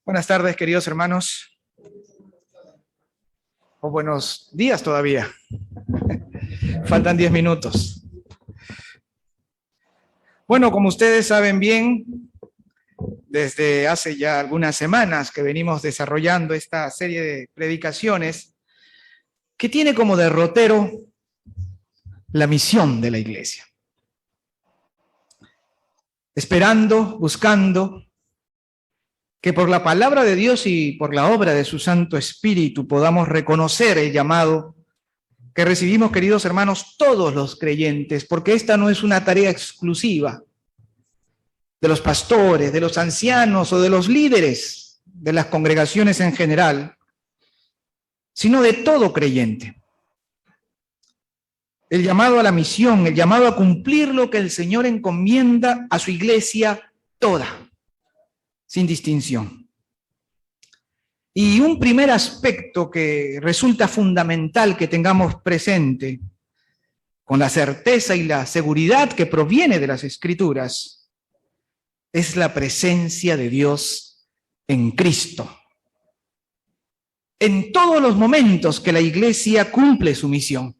Buenas tardes, queridos hermanos, o buenos días todavía. Faltan 10 minutos. Bueno, como ustedes saben bien, desde hace ya algunas semanas que venimos desarrollando esta serie de predicaciones que tiene como derrotero la misión de la iglesia. Esperando, buscando que por la palabra de Dios y por la obra de su Santo Espíritu podamos reconocer el llamado que recibimos, queridos hermanos, todos los creyentes, porque esta no es una tarea exclusiva de los pastores, de los ancianos o de los líderes de las congregaciones en general, sino de todo creyente. El llamado a la misión, el llamado a cumplir lo que el Señor encomienda a su iglesia toda, sin distinción. Y un primer aspecto que resulta fundamental que tengamos presente, con la certeza y la seguridad que proviene de las Escrituras, es la presencia de Dios en Cristo. En todos los momentos que la iglesia cumple su misión.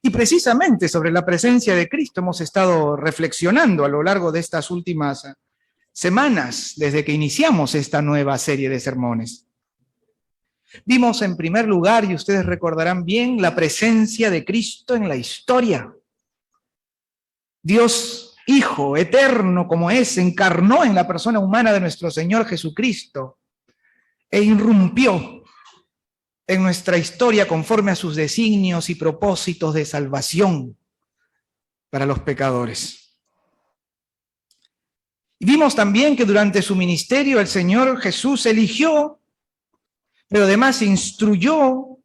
Y precisamente sobre la presencia de Cristo hemos estado reflexionando a lo largo de estas últimas semanas, desde que iniciamos esta nueva serie de sermones. Vimos en primer lugar, y ustedes recordarán bien, la presencia de Cristo en la historia. Dios Hijo, eterno como es, encarnó en la persona humana de nuestro Señor Jesucristo e irrumpió en nuestra historia conforme a sus designios y propósitos de salvación para los pecadores. Y vimos también que durante su ministerio el Señor Jesús eligió, pero además instruyó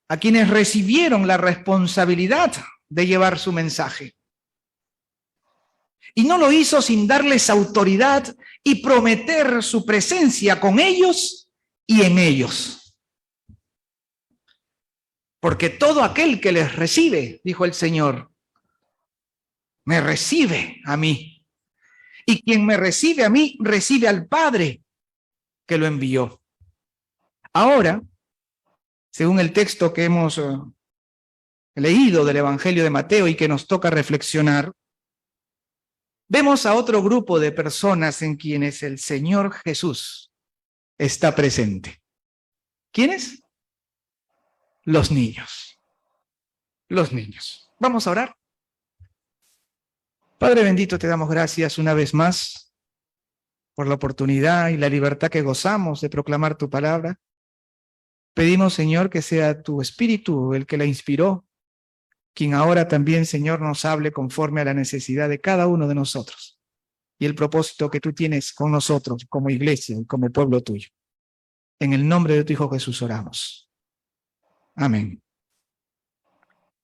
a quienes recibieron la responsabilidad de llevar su mensaje. Y no lo hizo sin darles autoridad y prometer su presencia con ellos y en ellos. Porque todo aquel que les recibe, dijo el Señor, me recibe a mí. Y quien me recibe a mí, recibe al Padre que lo envió. Ahora, según el texto que hemos leído del Evangelio de Mateo y que nos toca reflexionar, vemos a otro grupo de personas en quienes el Señor Jesús está presente. ¿Quiénes? Los niños. Los niños. Vamos a orar. Padre bendito, te damos gracias una vez más por la oportunidad y la libertad que gozamos de proclamar tu palabra. Pedimos, Señor, que sea tu Espíritu el que la inspiró, quien ahora también, Señor, nos hable conforme a la necesidad de cada uno de nosotros y el propósito que tú tienes con nosotros como iglesia y como pueblo tuyo. En el nombre de tu Hijo Jesús oramos. Amén.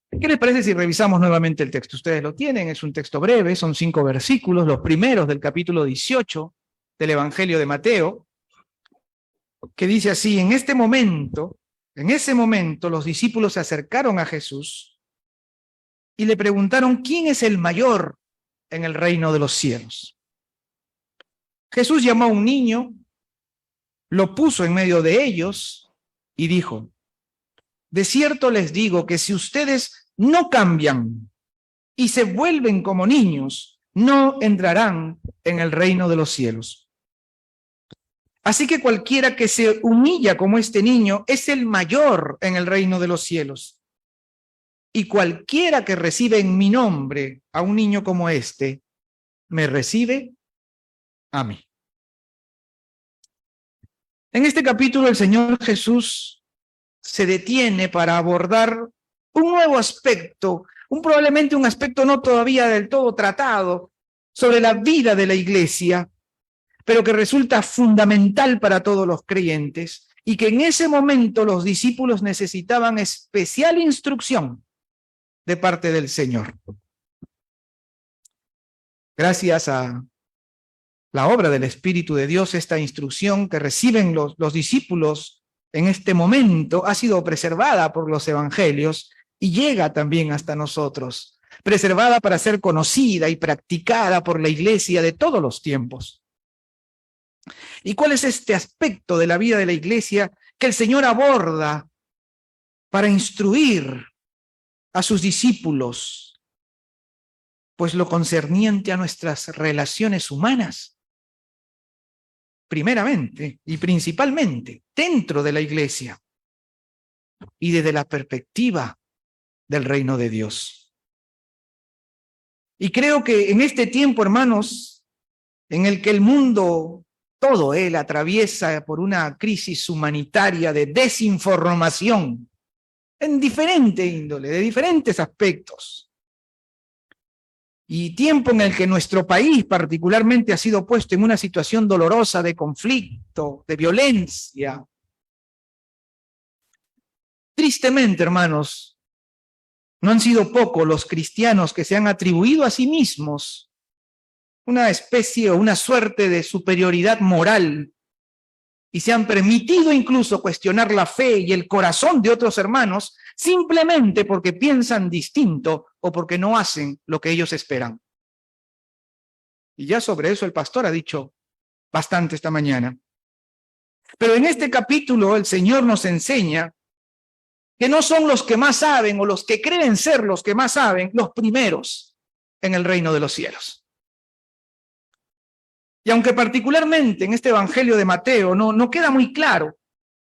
¿Qué les parece si revisamos nuevamente el texto? Ustedes lo tienen, es un texto breve, son 5 versículos, los primeros del capítulo 18 del Evangelio de Mateo, que dice así: en ese momento, los discípulos se acercaron a Jesús y le preguntaron, ¿quién es el mayor en el reino de los cielos? Jesús llamó a un niño, lo puso en medio de ellos y dijo, de cierto les digo que si ustedes no cambian y se vuelven como niños, no entrarán en el reino de los cielos. Así que cualquiera que se humilla como este niño es el mayor en el reino de los cielos. Y cualquiera que recibe en mi nombre a un niño como este, me recibe a mí. En este capítulo el Señor Jesús se detiene para abordar un nuevo aspecto, probablemente un aspecto no todavía del todo tratado, sobre la vida de la iglesia, pero que resulta fundamental para todos los creyentes y que en ese momento los discípulos necesitaban especial instrucción de parte del Señor. Gracias a la obra del Espíritu de Dios, esta instrucción que reciben los discípulos en este momento ha sido preservada por los evangelios y llega también hasta nosotros, preservada para ser conocida y practicada por la iglesia de todos los tiempos. ¿Y cuál es este aspecto de la vida de la iglesia que el Señor aborda para instruir a sus discípulos? Pues lo concerniente a nuestras relaciones humanas, primeramente y principalmente dentro de la iglesia y desde la perspectiva del reino de Dios. Y creo que en este tiempo, hermanos, en el que el mundo, todo él atraviesa por una crisis humanitaria de desinformación en diferente índole, de diferentes aspectos, y tiempo en el que nuestro país particularmente ha sido puesto en una situación dolorosa de conflicto, de violencia. Tristemente, hermanos, no han sido pocos los cristianos que se han atribuido a sí mismos una especie o una suerte de superioridad moral y se han permitido incluso cuestionar la fe y el corazón de otros hermanos simplemente porque piensan distinto o porque no hacen lo que ellos esperan. Y ya sobre eso el pastor ha dicho bastante esta mañana. Pero en este capítulo el Señor nos enseña que no son los que más saben o los que creen ser los que más saben los primeros en el reino de los cielos. Y aunque particularmente en este Evangelio de Mateo no queda muy claro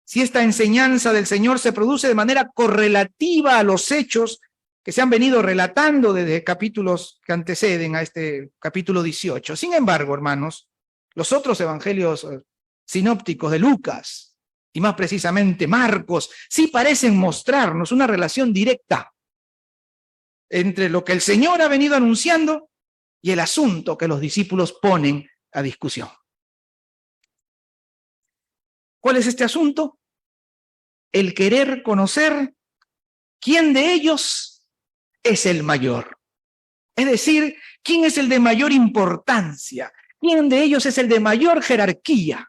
si esta enseñanza del Señor se produce de manera correlativa a los hechos que se han venido relatando desde capítulos que anteceden a este capítulo 18. Sin embargo, hermanos, los otros evangelios sinópticos de Lucas, y más precisamente Marcos, sí parecen mostrarnos una relación directa entre lo que el Señor ha venido anunciando y el asunto que los discípulos ponen a discusión. ¿Cuál es este asunto? El querer conocer quién de ellos es el mayor. Es decir, quién es el de mayor importancia, quién de ellos es el de mayor jerarquía.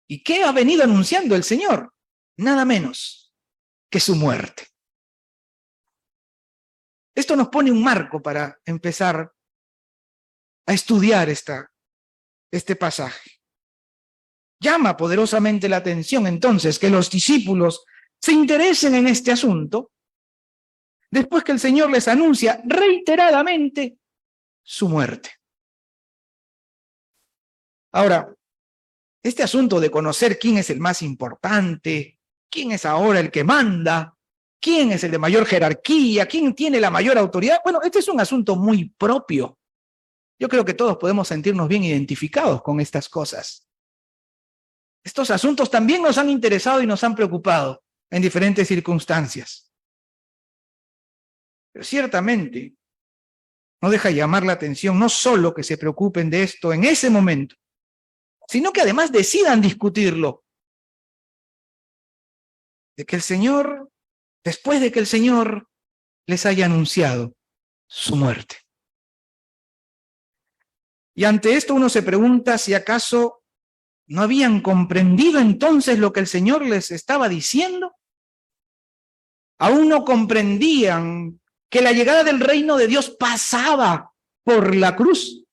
¿Y qué ha venido anunciando el Señor? Nada menos que su muerte. Esto nos pone un marco para empezar a estudiar este pasaje. Llama poderosamente la atención entonces que los discípulos se interesen en este asunto después que el Señor les anuncia reiteradamente su muerte. Ahora, este asunto de conocer quién es el más importante, quién es ahora el que manda, quién es el de mayor jerarquía, quién tiene la mayor autoridad, bueno, este es un asunto muy propio. Yo creo que todos podemos sentirnos bien identificados con estas cosas. Estos asuntos también nos han interesado y nos han preocupado en diferentes circunstancias. Pero ciertamente no deja llamar la atención no solo que se preocupen de esto en ese momento, sino que además decidan discutirlo. De que el Señor, después de que el Señor les haya anunciado su muerte. Y ante esto uno se pregunta si acaso no habían comprendido entonces lo que el Señor les estaba diciendo. Aún no comprendían que la llegada del reino de Dios pasaba por la cruz,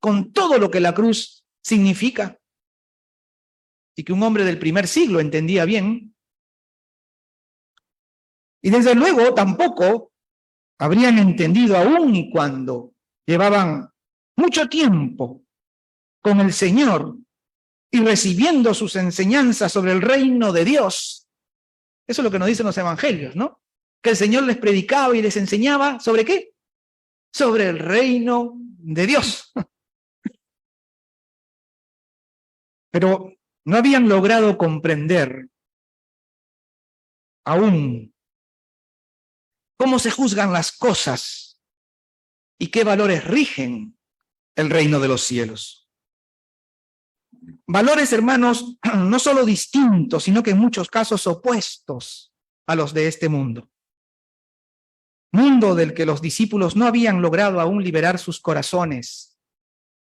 con todo lo que la cruz significa. Y que un hombre del primer siglo entendía bien. Y desde luego tampoco habrían entendido aún y cuando llevaban mucho tiempo con el Señor y recibiendo sus enseñanzas sobre el reino de Dios. Eso es lo que nos dicen los evangelios, ¿no? Que el Señor les predicaba y les enseñaba ¿sobre qué? Sobre el reino de Dios. Pero no habían logrado comprender aún cómo se juzgan las cosas y qué valores rigen el reino de los cielos. Valores, hermanos, no solo distintos, sino que en muchos casos opuestos a los de este mundo. Mundo del que los discípulos no habían logrado aún liberar sus corazones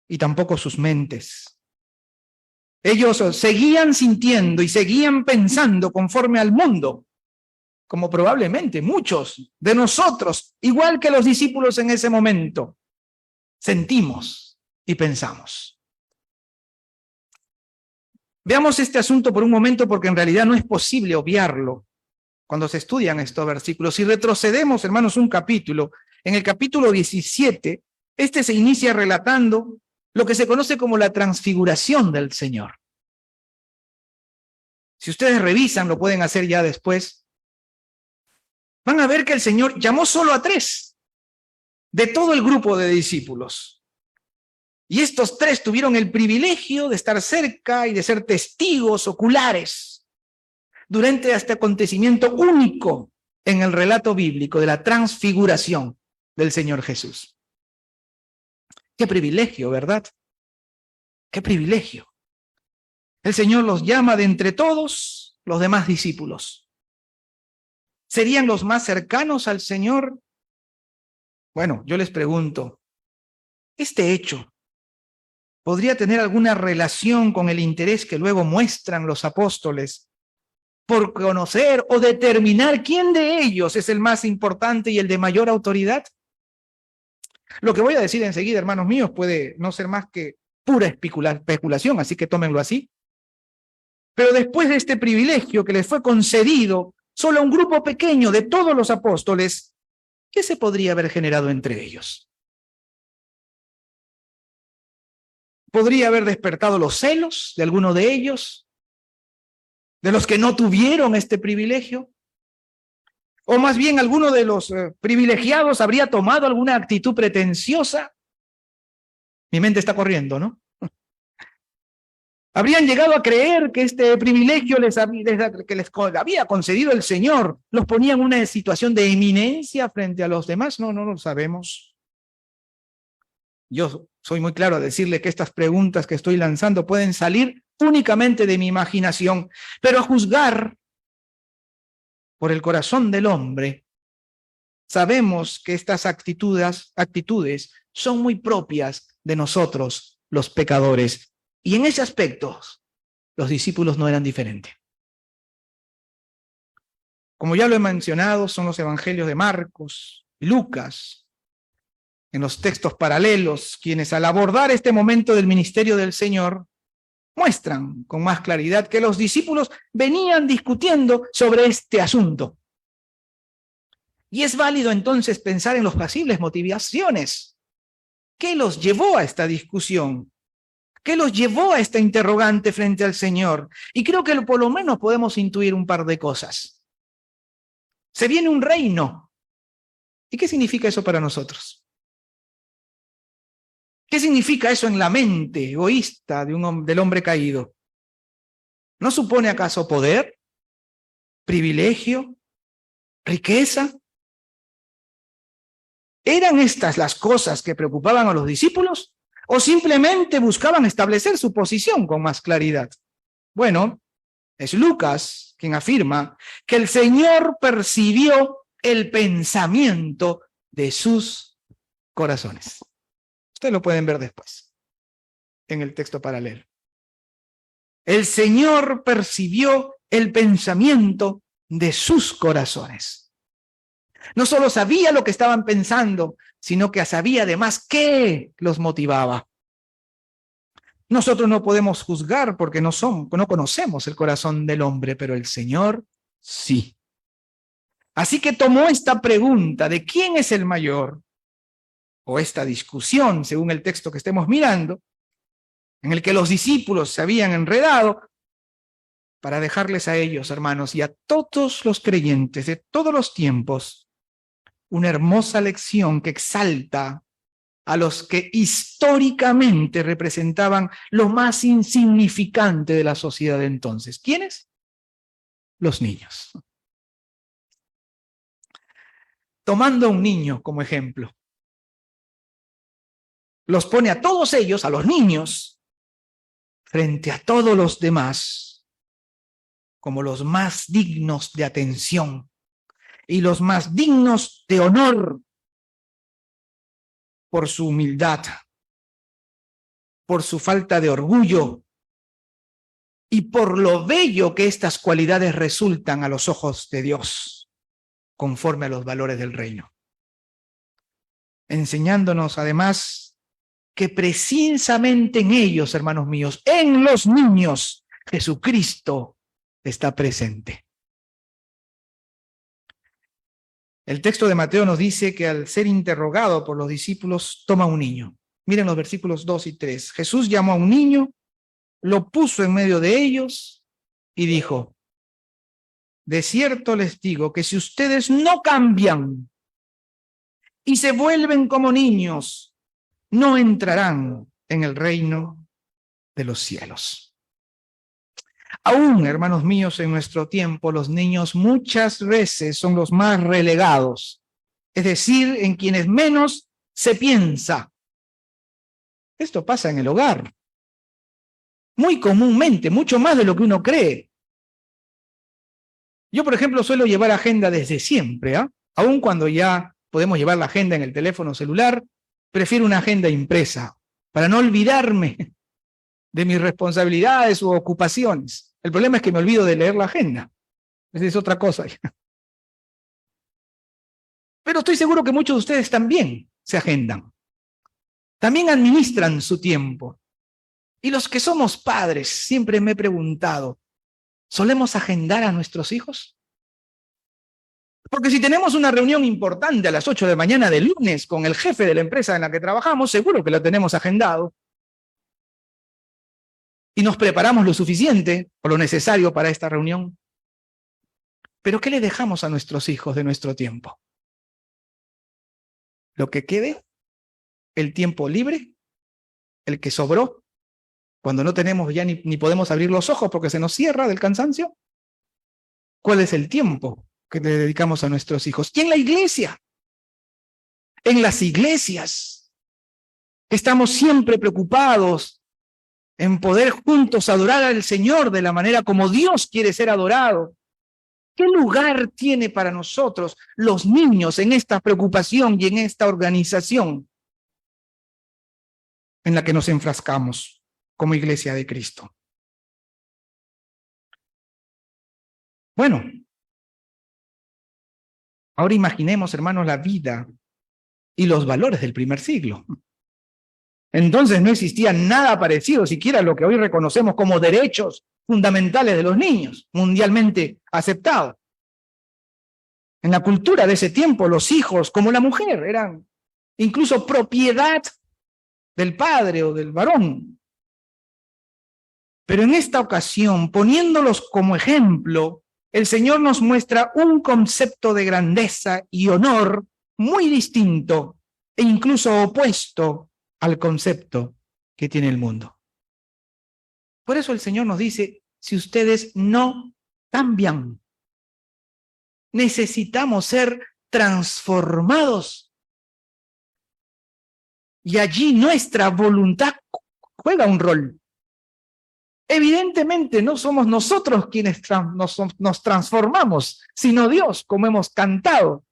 y tampoco sus mentes. Ellos seguían sintiendo y seguían pensando conforme al mundo, como probablemente muchos de nosotros, igual que los discípulos en ese momento, sentimos y pensamos. Veamos este asunto por un momento porque en realidad no es posible obviarlo cuando se estudian estos versículos. Si retrocedemos, hermanos, un capítulo, en el capítulo 17, este se inicia relatando lo que se conoce como la transfiguración del Señor. Si ustedes revisan, lo pueden hacer ya después, van a ver que el Señor llamó solo a 3 de todo el grupo de discípulos. Y estos 3 tuvieron el privilegio de estar cerca y de ser testigos oculares durante este acontecimiento único en el relato bíblico de la transfiguración del Señor Jesús. Qué privilegio, ¿verdad? Qué privilegio. El Señor los llama de entre todos los demás discípulos. ¿Serían los más cercanos al Señor? Bueno, yo les pregunto, ¿este hecho podría tener alguna relación con el interés que luego muestran los apóstoles por conocer o determinar quién de ellos es el más importante y el de mayor autoridad? Lo que voy a decir enseguida, hermanos míos, puede no ser más que pura especulación, así que tómenlo así. Pero después de este privilegio que les fue concedido solo a un grupo pequeño de todos los apóstoles, ¿qué se podría haber generado entre ellos? ¿Podría haber despertado los celos de alguno de ellos? ¿De los que no tuvieron este privilegio? ¿O más bien alguno de los privilegiados habría tomado alguna actitud pretenciosa? Mi mente está corriendo, ¿no? Habrían llegado a creer que este privilegio que les había concedido el Señor los ponía en una situación de eminencia frente a los demás. No lo sabemos. Yo soy muy claro a decirle que estas preguntas que estoy lanzando pueden salir únicamente de mi imaginación, pero a juzgar por el corazón del hombre, sabemos que estas actitudes son muy propias de nosotros, los pecadores. Y en ese aspecto, los discípulos no eran diferentes. Como ya lo he mencionado, son los evangelios de Marcos y Lucas, en los textos paralelos, quienes al abordar este momento del ministerio del Señor, muestran con más claridad que los discípulos venían discutiendo sobre este asunto. Y es válido entonces pensar en las posibles motivaciones. ¿Qué los llevó a esta discusión? ¿Qué los llevó a esta interrogante frente al Señor? Y creo que por lo menos podemos intuir un par de cosas. Se viene un reino. ¿Y qué significa eso para nosotros? ¿Qué significa eso en la mente egoísta del hombre caído? ¿No supone acaso poder, privilegio, riqueza? ¿Eran estas las cosas que preocupaban a los discípulos? ¿O simplemente buscaban establecer su posición con más claridad? Bueno, es Lucas quien afirma que el Señor percibió el pensamiento de sus corazones. Ustedes lo pueden ver después, en el texto paralelo. El Señor percibió el pensamiento de sus corazones. No solo sabía lo que estaban pensando, sino que sabía además qué los motivaba. Nosotros no podemos juzgar porque no conocemos el corazón del hombre, pero el Señor sí. Así que tomó esta pregunta de quién es el mayor, o esta discusión, según el texto que estemos mirando, en el que los discípulos se habían enredado, para dejarles a ellos, hermanos, y a todos los creyentes de todos los tiempos, una hermosa lección que exalta a los que históricamente representaban lo más insignificante de la sociedad de entonces. ¿Quiénes? Los niños. Tomando a un niño como ejemplo, los pone a todos ellos, a los niños, frente a todos los demás, como los más dignos de atención y los más dignos de honor por su humildad, por su falta de orgullo y por lo bello que estas cualidades resultan a los ojos de Dios, conforme a los valores del reino. Enseñándonos además que precisamente en ellos, hermanos míos, en los niños, Jesucristo está presente. El texto de Mateo nos dice que al ser interrogado por los discípulos, toma un niño. Miren los versículos 2 y 3. Jesús llamó a un niño, lo puso en medio de ellos y dijo: de cierto les digo que si ustedes no cambian y se vuelven como niños, no entrarán en el reino de los cielos. Aún, hermanos míos, en nuestro tiempo, los niños muchas veces son los más relegados, es decir, en quienes menos se piensa. Esto pasa en el hogar, muy comúnmente, mucho más de lo que uno cree. Yo, por ejemplo, suelo llevar agenda desde siempre, aun cuando ya podemos llevar la agenda en el teléfono celular, prefiero una agenda impresa, para no olvidarme de mis responsabilidades u ocupaciones. El problema es que me olvido de leer la agenda. Esa es otra cosa. Pero estoy seguro que muchos de ustedes también se agendan. También administran su tiempo. Y los que somos padres, siempre me he preguntado, ¿solemos agendar a nuestros hijos? Porque si tenemos una reunión importante a las 8 de la mañana del lunes con el jefe de la empresa en la que trabajamos, seguro que lo tenemos agendado. Y nos preparamos lo suficiente o lo necesario para esta reunión. Pero ¿qué le dejamos a nuestros hijos de nuestro tiempo? Lo que quede, el tiempo libre, el que sobró, cuando no tenemos ya ni podemos abrir los ojos porque se nos cierra del cansancio. ¿Cuál es el tiempo que le dedicamos a nuestros hijos? Y en la iglesia, en las iglesias, estamos siempre preocupados en poder juntos adorar al Señor de la manera como Dios quiere ser adorado. ¿Qué lugar tiene para nosotros los niños en esta preocupación y en esta organización en la que nos enfrascamos como Iglesia de Cristo? Bueno, ahora imaginemos, hermanos, la vida y los valores del primer siglo. Entonces no existía nada parecido, siquiera a lo que hoy reconocemos como derechos fundamentales de los niños, mundialmente aceptados. En la cultura de ese tiempo, los hijos, como la mujer, eran incluso propiedad del padre o del varón. Pero en esta ocasión, poniéndolos como ejemplo, el Señor nos muestra un concepto de grandeza y honor muy distinto e incluso opuesto al concepto que tiene el mundo. Por eso el Señor nos dice, si ustedes no cambian, necesitamos ser transformados. Y allí nuestra voluntad juega un rol. Evidentemente no somos nosotros quienes nos transformamos, sino Dios, como hemos cantado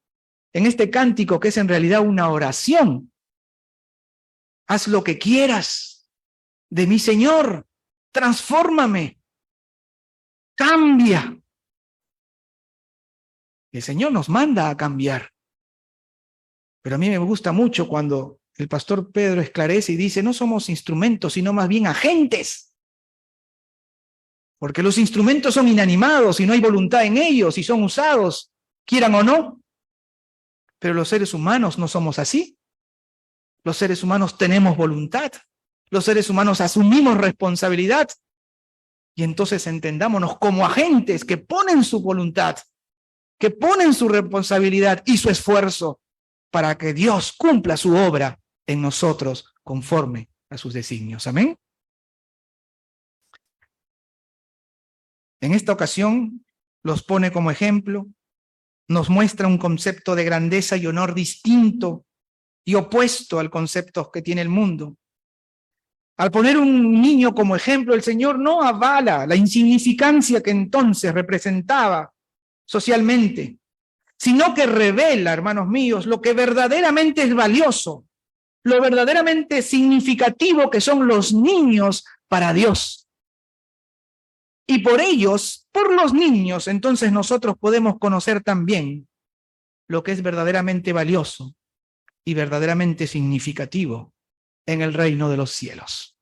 en este cántico que es en realidad una oración. Haz lo que quieras de mi Señor, transfórmame, cambia. El Señor nos manda a cambiar. Pero a mí me gusta mucho cuando el pastor Pedro esclarece y dice, no somos instrumentos, sino más bien agentes. Porque los instrumentos son inanimados y no hay voluntad en ellos y son usados, quieran o no. Pero los seres humanos no somos así. Los seres humanos tenemos voluntad. Los seres humanos asumimos responsabilidad. Y entonces entendámonos como agentes que ponen su voluntad, que ponen su responsabilidad y su esfuerzo para que Dios cumpla su obra en nosotros conforme a sus designios. Amén. En esta ocasión los pone como ejemplo, nos muestra un concepto de grandeza y honor distinto y opuesto al concepto que tiene el mundo. Al poner un niño como ejemplo, el Señor no avala la insignificancia que entonces representaba socialmente, sino que revela, hermanos míos, lo que verdaderamente es valioso, lo verdaderamente significativo que son los niños para Dios. Y por ellos, por los niños, entonces nosotros podemos conocer también lo que es verdaderamente valioso y verdaderamente significativo en el reino de los cielos.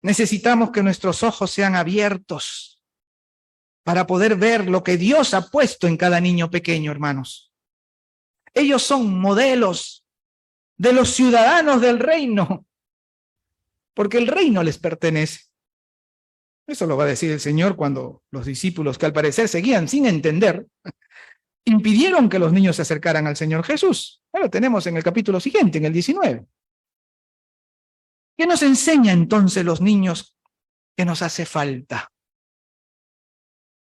Necesitamos que nuestros ojos sean abiertos para poder ver lo que Dios ha puesto en cada niño pequeño, hermanos. Ellos son modelos de los ciudadanos del reino, porque el reino les pertenece. Eso lo va a decir el Señor cuando los discípulos, que al parecer seguían sin entender, impidieron que los niños se acercaran al Señor Jesús. Lo tenemos en el capítulo siguiente, en el 19. ¿Qué nos enseña entonces los niños que nos hace falta?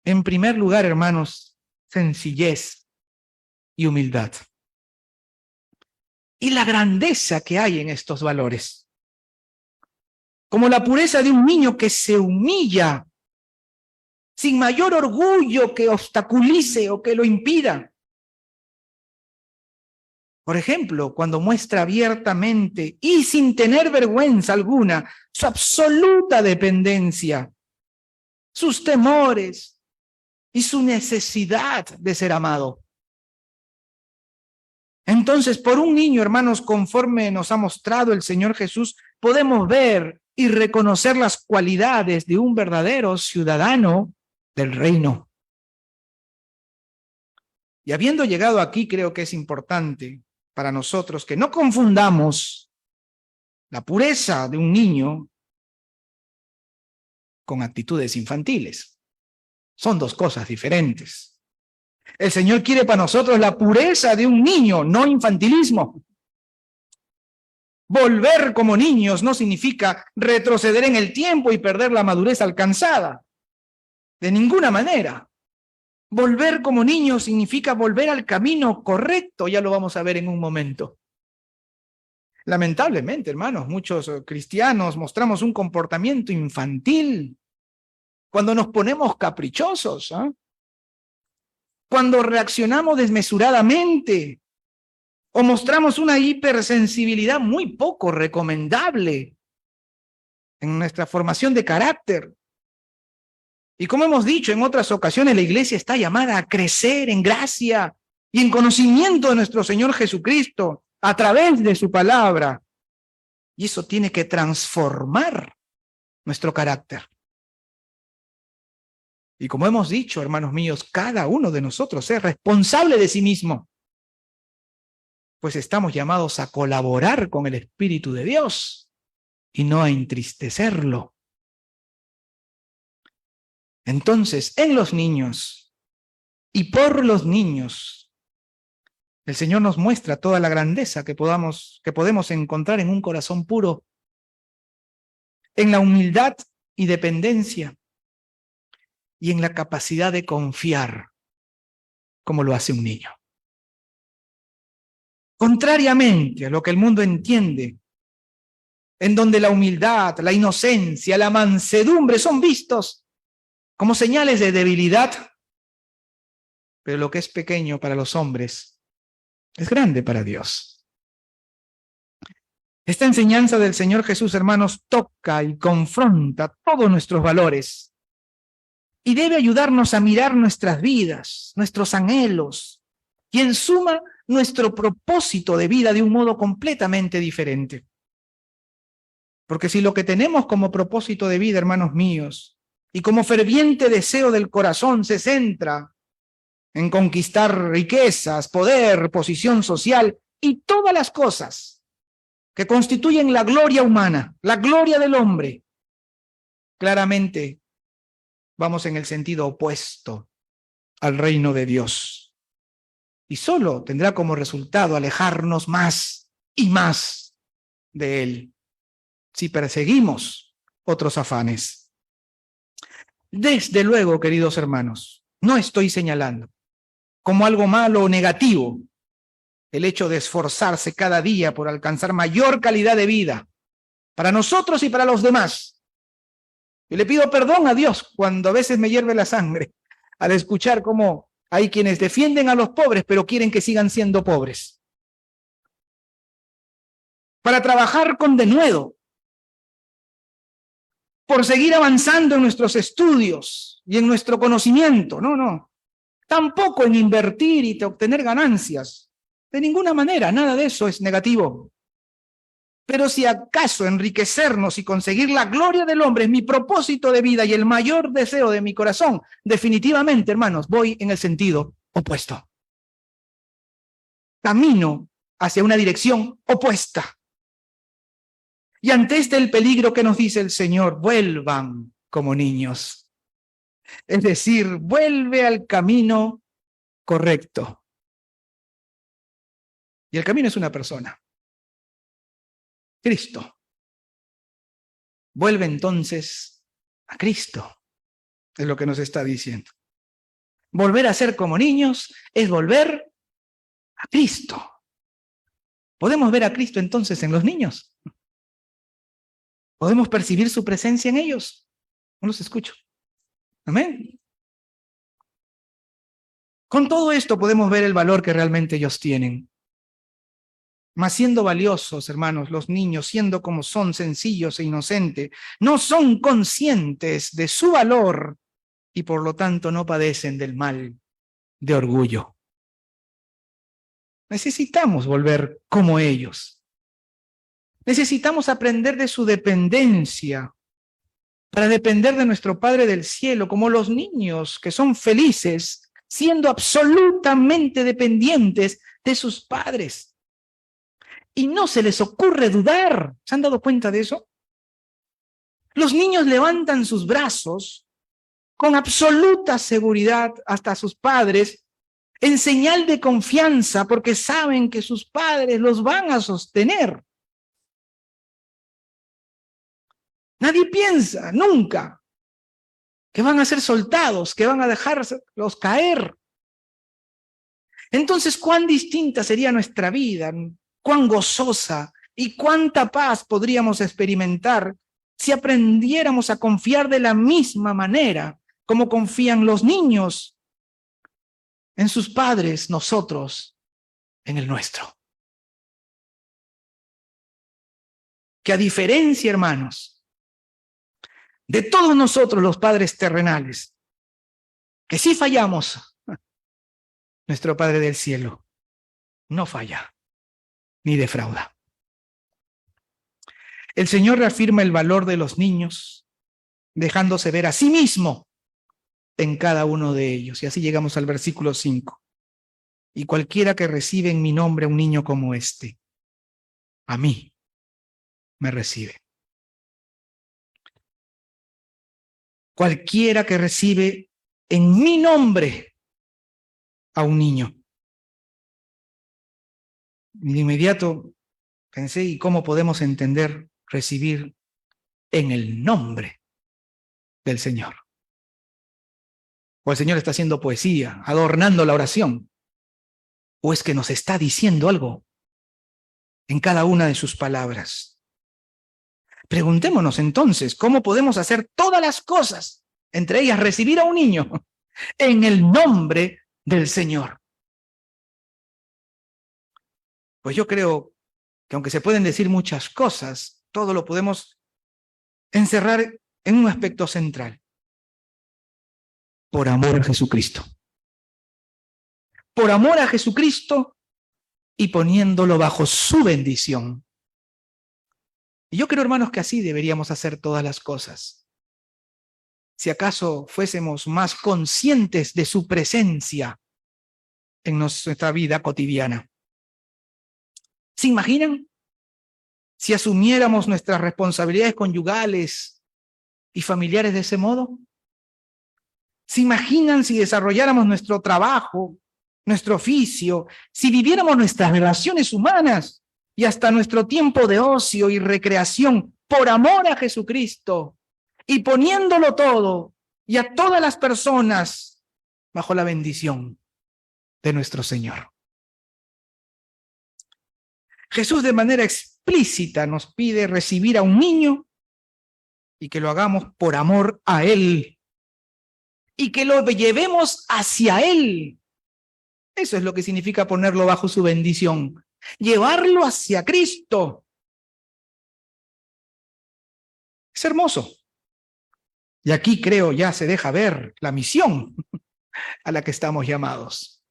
En primer lugar, hermanos, sencillez y humildad. Y la grandeza que hay en estos valores. Como la pureza de un niño que se humilla sin mayor orgullo que obstaculice o que lo impida. Por ejemplo, cuando muestra abiertamente y sin tener vergüenza alguna su absoluta dependencia, sus temores y su necesidad de ser amado. Entonces, por un niño, hermanos, conforme nos ha mostrado el Señor Jesús, podemos ver y reconocer las cualidades de un verdadero ciudadano del reino. Y habiendo llegado aquí, creo que es importante para nosotros que no confundamos la pureza de un niño con actitudes infantiles. Son dos cosas diferentes. El Señor quiere para nosotros la pureza de un niño, no infantilismo. Volver como niños no significa retroceder en el tiempo y perder la madurez alcanzada. De ninguna manera. Volver como niños significa volver al camino correcto, ya lo vamos a ver en un momento. Lamentablemente, hermanos, muchos cristianos mostramos un comportamiento infantil cuando nos ponemos caprichosos, ¿eh? Cuando reaccionamos desmesuradamente o mostramos una hipersensibilidad muy poco recomendable en nuestra formación de carácter. Y como hemos dicho en otras ocasiones, la iglesia está llamada a crecer en gracia y en conocimiento de nuestro Señor Jesucristo a través de su palabra. Y eso tiene que transformar nuestro carácter. Y como hemos dicho, hermanos míos, cada uno de nosotros es responsable de sí mismo, pues estamos llamados a colaborar con el Espíritu de Dios y no a entristecerlo. Entonces, en los niños y por los niños, el Señor nos muestra toda la grandeza que podemos encontrar en un corazón puro, en la humildad y dependencia, y en la capacidad de confiar, como lo hace un niño. Contrariamente a lo que el mundo entiende, en donde la humildad, la inocencia, la mansedumbre son vistos como señales de debilidad, pero lo que es pequeño para los hombres es grande para Dios. Esta enseñanza del Señor Jesús, hermanos, toca y confronta todos nuestros valores y debe ayudarnos a mirar nuestras vidas, nuestros anhelos y, en suma, nuestro propósito de vida de un modo completamente diferente. Porque si lo que tenemos como propósito de vida, hermanos míos, y como ferviente deseo del corazón se centra en conquistar riquezas, poder, posición social y todas las cosas que constituyen la gloria humana, la gloria del hombre, claramente vamos en el sentido opuesto al reino de Dios. Y solo tendrá como resultado alejarnos más y más de Él, si perseguimos otros afanes. Desde luego, queridos hermanos, no estoy señalando como algo malo o negativo el hecho de esforzarse cada día por alcanzar mayor calidad de vida para nosotros y para los demás. Yo le pido perdón a Dios cuando a veces me hierve la sangre al escuchar cómo hay quienes defienden a los pobres pero quieren que sigan siendo pobres. Para trabajar con denuedo, por seguir avanzando en nuestros estudios y en nuestro conocimiento. No. Tampoco en invertir y obtener ganancias. De ninguna manera, nada de eso es negativo. Pero si acaso enriquecernos y conseguir la gloria del hombre es mi propósito de vida y el mayor deseo de mi corazón, definitivamente, hermanos, voy en el sentido opuesto. Camino hacia una dirección opuesta. Y ante el peligro que nos dice el Señor, vuelvan como niños. Es decir, vuelve al camino correcto. Y el camino es una persona. Cristo. Vuelve entonces a Cristo. Es lo que nos está diciendo. Volver a ser como niños es volver a Cristo. ¿Podemos ver a Cristo entonces en los niños? ¿Podemos percibir su presencia en ellos? No los escucho. Amén. Con todo esto podemos ver el valor que realmente ellos tienen. Mas siendo valiosos, hermanos, los niños, siendo como son, sencillos e inocentes, no son conscientes de su valor y por lo tanto no padecen del mal de orgullo. Necesitamos volver como ellos. Necesitamos aprender de su dependencia para depender de nuestro Padre del cielo, como los niños que son felices, siendo absolutamente dependientes de sus padres. Y no se les ocurre dudar. ¿Se han dado cuenta de eso? Los niños levantan sus brazos con absoluta seguridad hasta sus padres, en señal de confianza, porque saben que sus padres los van a sostener. Nadie piensa nunca que van a ser soltados, que van a dejarlos caer. Entonces, ¿cuán distinta sería nuestra vida? ¿Cuán gozosa y cuánta paz podríamos experimentar si aprendiéramos a confiar de la misma manera como confían los niños en sus padres, nosotros en el nuestro? Que a diferencia, hermanos, de todos nosotros los padres terrenales, que sí fallamos, nuestro Padre del cielo no falla ni defrauda. El Señor reafirma el valor de los niños, dejándose ver a sí mismo en cada uno de ellos. Y así llegamos al versículo 5. Y cualquiera que recibe en mi nombre a un niño como este, a mí me recibe. Cualquiera que recibe en mi nombre a un niño. Y de inmediato pensé, ¿y cómo podemos entender recibir en el nombre del Señor? ¿O el Señor está haciendo poesía, adornando la oración? ¿O es que nos está diciendo algo en cada una de sus palabras? Preguntémonos entonces, ¿cómo podemos hacer todas las cosas, entre ellas recibir a un niño, en el nombre del Señor? Pues yo creo que aunque se pueden decir muchas cosas, todo lo podemos encerrar en un aspecto central. Por amor a Jesucristo. Por amor a Jesucristo y poniéndolo bajo su bendición. Y yo creo, hermanos, que así deberíamos hacer todas las cosas. Si acaso fuésemos más conscientes de su presencia en nuestra vida cotidiana. ¿Se imaginan? Si asumiéramos nuestras responsabilidades conyugales y familiares de ese modo. ¿Se imaginan si desarrolláramos nuestro trabajo, nuestro oficio, si viviéramos nuestras relaciones humanas y hasta nuestro tiempo de ocio y recreación por amor a Jesucristo y poniéndolo todo y a todas las personas bajo la bendición de nuestro Señor? Jesús de manera explícita nos pide recibir a un niño y que lo hagamos por amor a Él y que lo llevemos hacia Él. Eso es lo que significa ponerlo bajo su bendición, llevarlo hacia Cristo. Es hermoso. Y aquí creo ya se deja ver la misión a la que estamos llamados.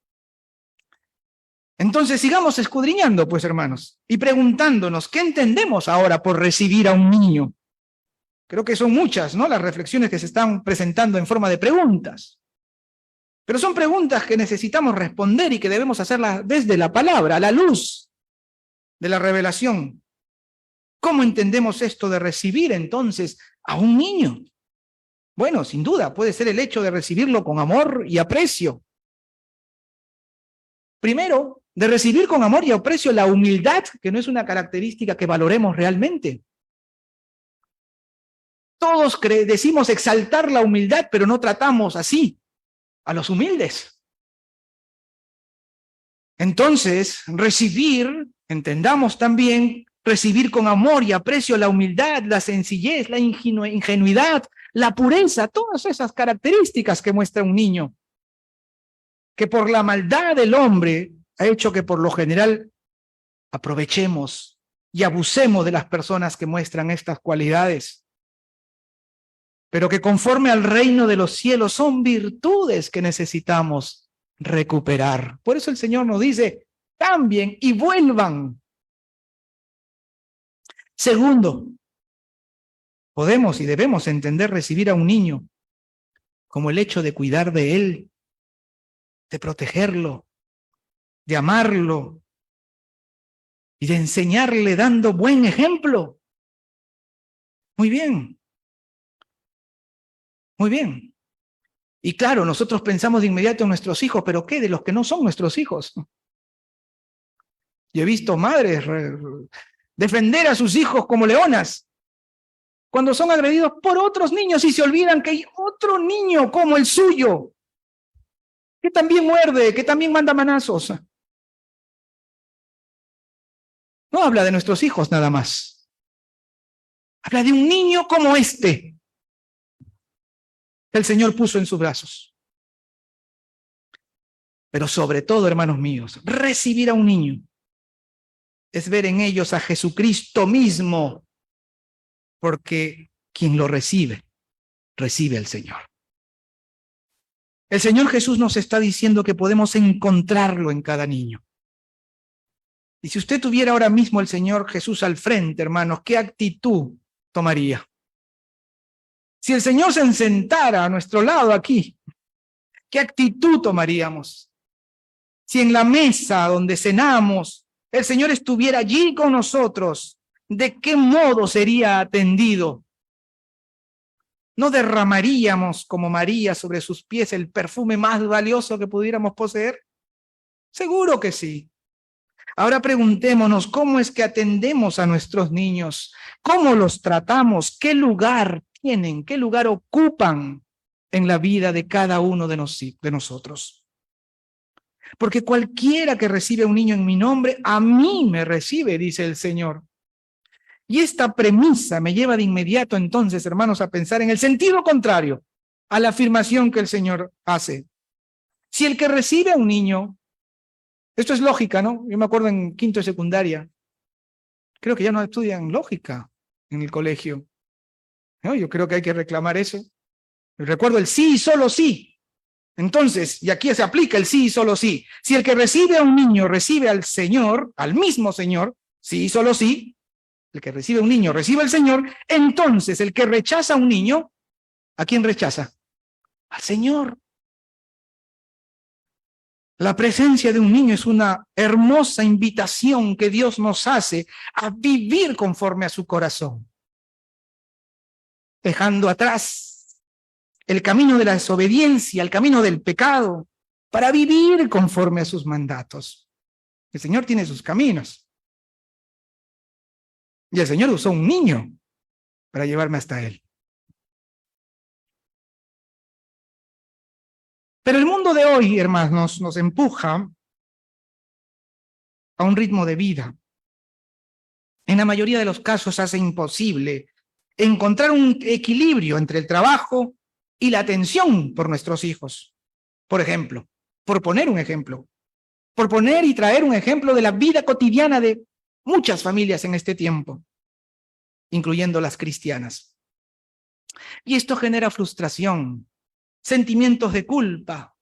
Entonces sigamos escudriñando, pues hermanos, y preguntándonos, ¿qué entendemos ahora por recibir a un niño? Creo que son muchas, ¿no?, las reflexiones que se están presentando en forma de preguntas. Pero son preguntas que necesitamos responder y que debemos hacerlas desde la palabra, a la luz de la revelación. ¿Cómo entendemos esto de recibir entonces a un niño? Bueno, sin duda, puede ser el hecho de recibirlo con amor y aprecio. Primero, de recibir con amor y aprecio la humildad, que no es una característica que valoremos realmente. Todos decimos exaltar la humildad, pero no tratamos así a los humildes. Entonces, recibir, entendamos también, recibir con amor y aprecio la humildad, la sencillez, la ingenuidad, la pureza, todas esas características que muestra un niño, que por la maldad del hombre ha hecho que por lo general aprovechemos y abusemos de las personas que muestran estas cualidades, pero que conforme al reino de los cielos son virtudes que necesitamos recuperar. Por eso el Señor nos dice, cambien y vuelvan. Segundo, podemos y debemos entender recibir a un niño como el hecho de cuidar de él, de protegerlo, de amarlo y de enseñarle dando buen ejemplo. Muy bien. Muy bien. Y claro, nosotros pensamos de inmediato en nuestros hijos, pero ¿qué de los que no son nuestros hijos? Yo he visto madres defender a sus hijos como leonas cuando son agredidos por otros niños y se olvidan que hay otro niño como el suyo, que también muerde, que también manda manazos. No habla de nuestros hijos nada más. Habla de un niño como este que el Señor puso en sus brazos. Pero sobre todo, hermanos míos, recibir a un niño es ver en ellos a Jesucristo mismo, porque quien lo recibe, recibe al Señor. El Señor Jesús nos está diciendo que podemos encontrarlo en cada niño. Y si usted tuviera ahora mismo el Señor Jesús al frente, hermanos, ¿qué actitud tomaría? Si el Señor se sentara a nuestro lado aquí, ¿qué actitud tomaríamos? Si en la mesa donde cenamos, el Señor estuviera allí con nosotros, ¿de qué modo sería atendido? ¿No derramaríamos como María sobre sus pies el perfume más valioso que pudiéramos poseer? Seguro que sí. Ahora preguntémonos, ¿cómo es que atendemos a nuestros niños? ¿Cómo los tratamos? ¿Qué lugar tienen? ¿Qué lugar ocupan en la vida de cada uno de nosotros? Porque cualquiera que recibe a un niño en mi nombre, a mí me recibe, dice el Señor. Y esta premisa me lleva de inmediato entonces, hermanos, a pensar en el sentido contrario a la afirmación que el Señor hace. Si el que recibe a un niño, esto es lógica, ¿no? Yo me acuerdo en quinto de secundaria, creo que ya no estudian lógica en el colegio, ¿no? Yo creo que hay que reclamar eso. Recuerdo el sí y solo sí. Entonces, y aquí se aplica el sí y solo sí. Si el que recibe a un niño recibe al Señor, al mismo Señor, sí y solo sí, el que recibe a un niño recibe al Señor, entonces el que rechaza a un niño, ¿a quién rechaza? Al Señor. La presencia de un niño es una hermosa invitación que Dios nos hace a vivir conforme a su corazón, dejando atrás el camino de la desobediencia, el camino del pecado, para vivir conforme a sus mandatos. El Señor tiene sus caminos. Y el Señor usó un niño para llevarme hasta Él. Pero el mundo de hoy, hermanos, nos empuja a un ritmo de vida. En la mayoría de los casos hace imposible encontrar un equilibrio entre el trabajo y la atención por nuestros hijos. Por ejemplo, por poner un ejemplo, por poner y traer un ejemplo de la vida cotidiana de muchas familias en este tiempo, incluyendo las cristianas. Y esto genera frustración, sentimientos de culpa,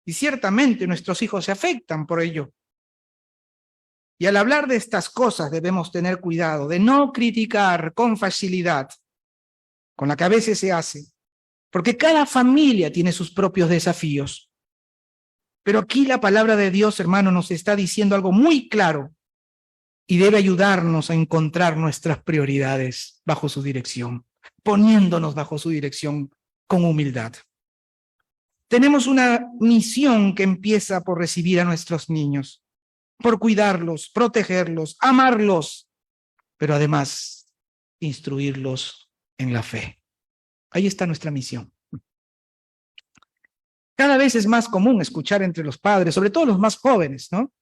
y ciertamente nuestros hijos se afectan por ello. Y al hablar de estas cosas debemos tener cuidado de no criticar con facilidad, con la que a veces se hace, porque cada familia tiene sus propios desafíos. Pero aquí la palabra de Dios, hermano, nos está diciendo algo muy claro y debe ayudarnos a encontrar nuestras prioridades bajo su dirección, poniéndonos bajo su dirección con humildad. Tenemos una misión que empieza por recibir a nuestros niños, por cuidarlos, protegerlos, amarlos, pero además instruirlos en la fe. Ahí está nuestra misión. Cada vez es más común escuchar entre los padres, sobre todo los más jóvenes, ¿no?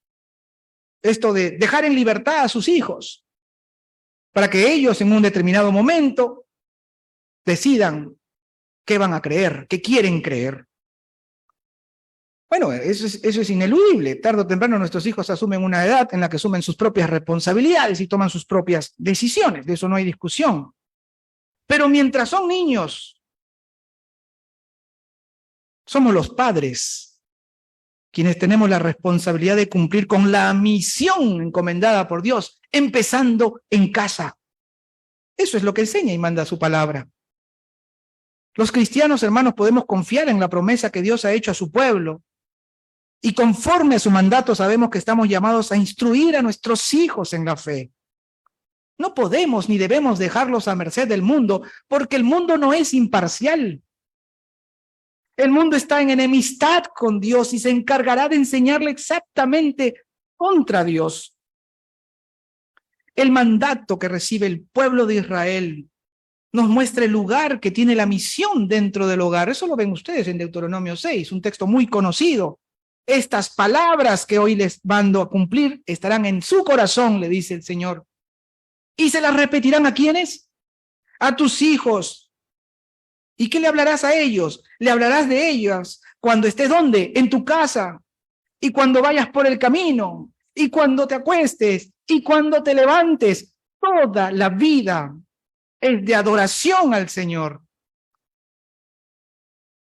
Esto de dejar en libertad a sus hijos para que ellos en un determinado momento decidan qué van a creer, qué quieren creer. Bueno, eso es ineludible. Tarde o temprano nuestros hijos asumen una edad en la que asumen sus propias responsabilidades y toman sus propias decisiones. De eso no hay discusión. Pero mientras son niños, somos los padres quienes tenemos la responsabilidad de cumplir con la misión encomendada por Dios, empezando en casa. Eso es lo que enseña y manda su palabra. Los cristianos, hermanos, podemos confiar en la promesa que Dios ha hecho a su pueblo. Y conforme a su mandato sabemos que estamos llamados a instruir a nuestros hijos en la fe. No podemos ni debemos dejarlos a merced del mundo, porque el mundo no es imparcial. El mundo está en enemistad con Dios y se encargará de enseñarle exactamente contra Dios. El mandato que recibe el pueblo de Israel nos muestra el lugar que tiene la misión dentro del hogar. Eso lo ven ustedes en Deuteronomio 6, un texto muy conocido. Estas palabras que hoy les mando a cumplir estarán en su corazón, le dice el Señor. ¿Y se las repetirán a quiénes? A tus hijos. ¿Y qué le hablarás a ellos? Le hablarás de ellas cuando estés ¿dónde? En tu casa. Y cuando vayas por el camino. Y cuando te acuestes. Y cuando te levantes. Toda la vida es de adoración al Señor.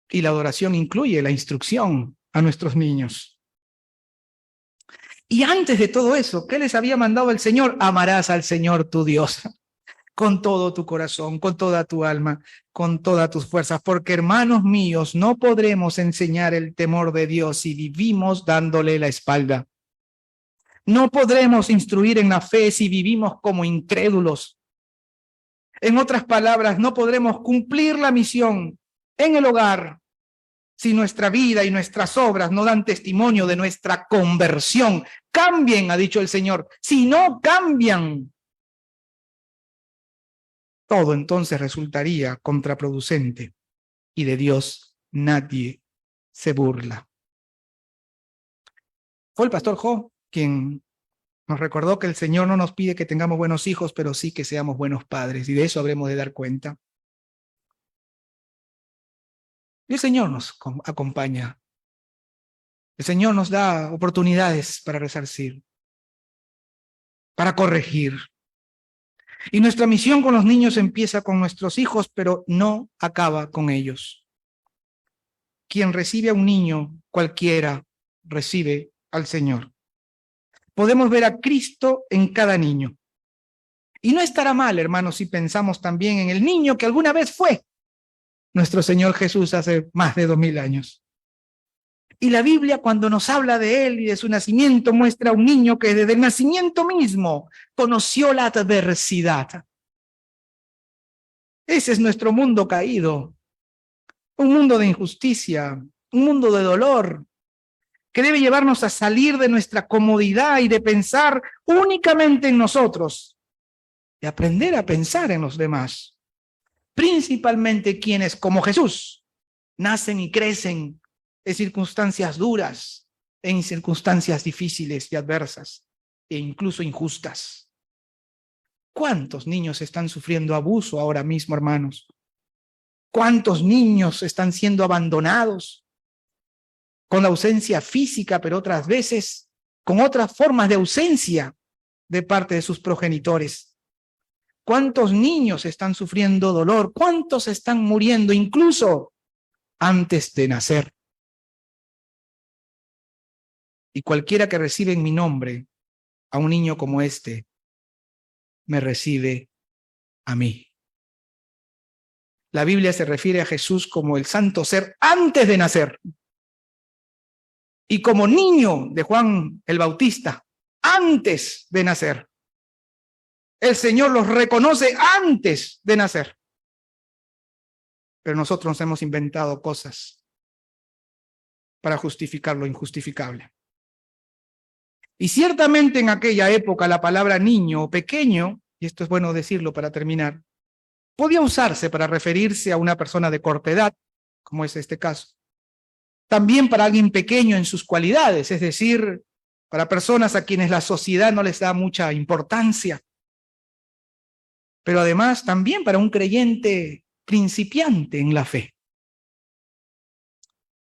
Y la adoración incluye la instrucción a nuestros niños. Y antes de todo eso, ¿qué les había mandado el Señor? Amarás al Señor tu Dios con todo tu corazón, con toda tu alma, con todas tus fuerzas, porque hermanos míos, no podremos enseñar el temor de Dios si vivimos dándole la espalda. No podremos instruir en la fe si vivimos como incrédulos. En otras palabras, no podremos cumplir la misión en el hogar si nuestra vida y nuestras obras no dan testimonio de nuestra conversión. Cambien, ha dicho el Señor. Si no cambian, todo entonces resultaría contraproducente y de Dios nadie se burla. Fue el pastor Jo quien nos recordó que el Señor no nos pide que tengamos buenos hijos, pero sí que seamos buenos padres, y de eso habremos de dar cuenta. Y el Señor nos acompaña. El Señor nos da oportunidades para resarcir, para corregir. Y nuestra misión con los niños empieza con nuestros hijos, pero no acaba con ellos. Quien recibe a un niño, cualquiera, recibe al Señor. Podemos ver a Cristo en cada niño. Y no estará mal, hermanos, si pensamos también en el niño que alguna vez fue nuestro Señor Jesús hace más de 2000 años. Y la Biblia, cuando nos habla de él y de su nacimiento, muestra a un niño que desde el nacimiento mismo conoció la adversidad. Ese es nuestro mundo caído, un mundo de injusticia, un mundo de dolor, que debe llevarnos a salir de nuestra comodidad y de pensar únicamente en nosotros, y aprender a pensar en los demás, principalmente quienes, como Jesús, nacen y crecen en circunstancias duras, en circunstancias difíciles y adversas, e incluso injustas. ¿Cuántos niños están sufriendo abuso ahora mismo, hermanos? ¿Cuántos niños están siendo abandonados con la ausencia física, pero otras veces con otras formas de ausencia de parte de sus progenitores? ¿Cuántos niños están sufriendo dolor? ¿Cuántos están muriendo incluso antes de nacer? Y cualquiera que recibe en mi nombre a un niño como este, me recibe a mí. La Biblia se refiere a Jesús como el santo ser antes de nacer. Y como niño de Juan el Bautista, antes de nacer. El Señor los reconoce antes de nacer. Pero nosotros nos hemos inventado cosas para justificar lo injustificable. Y ciertamente en aquella época la palabra niño o pequeño, y esto es bueno decirlo para terminar, podía usarse para referirse a una persona de corta edad, como es este caso. También para alguien pequeño en sus cualidades, es decir, para personas a quienes la sociedad no les da mucha importancia. Pero además también para un creyente principiante en la fe.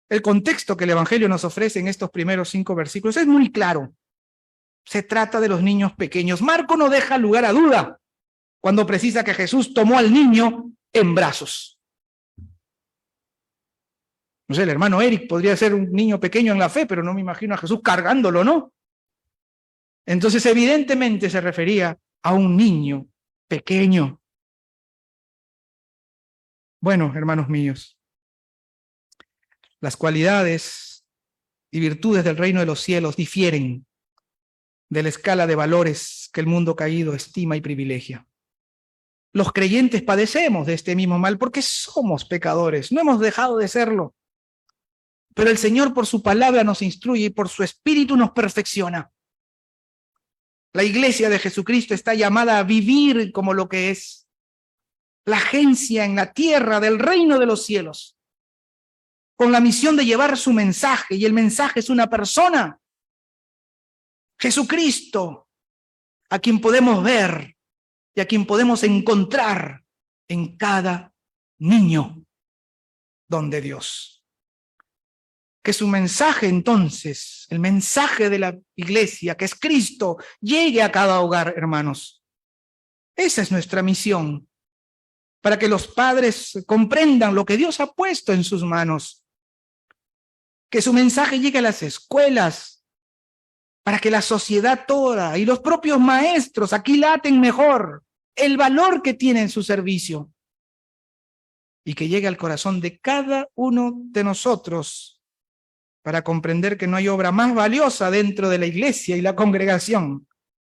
El contexto que el Evangelio nos ofrece en estos primeros 5 versículos es muy claro. Se trata de los niños pequeños. Marco no deja lugar a duda cuando precisa que Jesús tomó al niño en brazos. No sé, el hermano Eric podría ser un niño pequeño en la fe, pero no me imagino a Jesús cargándolo, ¿no? Entonces, evidentemente se refería a un niño pequeño. Bueno, hermanos míos, las cualidades y virtudes del reino de los cielos difieren de la escala de valores que el mundo caído estima y privilegia. Los creyentes padecemos de este mismo mal porque somos pecadores, no hemos dejado de serlo. Pero el Señor por su palabra nos instruye y por su espíritu nos perfecciona. La iglesia de Jesucristo está llamada a vivir como lo que es la agencia en la tierra del reino de los cielos, con la misión de llevar su mensaje, y el mensaje es una persona, Jesucristo, a quien podemos ver y a quien podemos encontrar en cada niño don de Dios. Que su mensaje entonces, el mensaje de la iglesia, que es Cristo, llegue a cada hogar, hermanos. Esa es nuestra misión, para que los padres comprendan lo que Dios ha puesto en sus manos. Que su mensaje llegue a las escuelas, para que la sociedad toda y los propios maestros aquilaten mejor el valor que tiene en su servicio. Y que llegue al corazón de cada uno de nosotros, para comprender que no hay obra más valiosa dentro de la iglesia y la congregación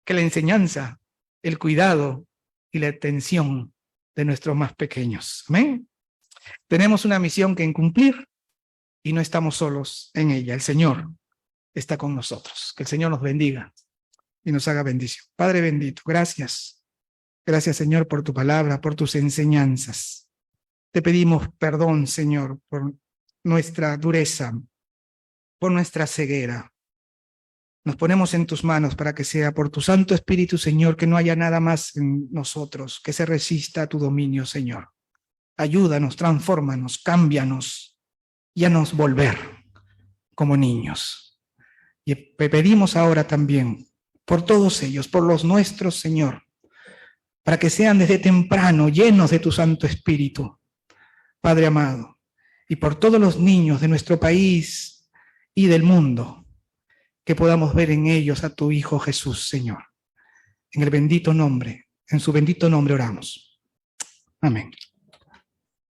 que la enseñanza, el cuidado y la atención de nuestros más pequeños. Amén. Tenemos una misión que cumplir y no estamos solos en ella. El Señor está con nosotros. Que el Señor nos bendiga y nos haga bendición. Padre bendito, gracias. Gracias, Señor, por tu palabra, por tus enseñanzas. Te pedimos perdón, Señor, por nuestra dureza, por nuestra ceguera. Nos ponemos en tus manos para que sea por tu Santo Espíritu, Señor, que no haya nada más en nosotros que se resista a tu dominio, Señor. Ayúdanos, transfórmanos, cámbianos y haznos volver como niños. Y pedimos ahora también por todos ellos, por los nuestros, Señor, para que sean desde temprano llenos de tu Santo Espíritu, Padre amado, y por todos los niños de nuestro país y del mundo, que podamos ver en ellos a tu Hijo Jesús, Señor. En el bendito nombre, en su bendito nombre oramos. Amén.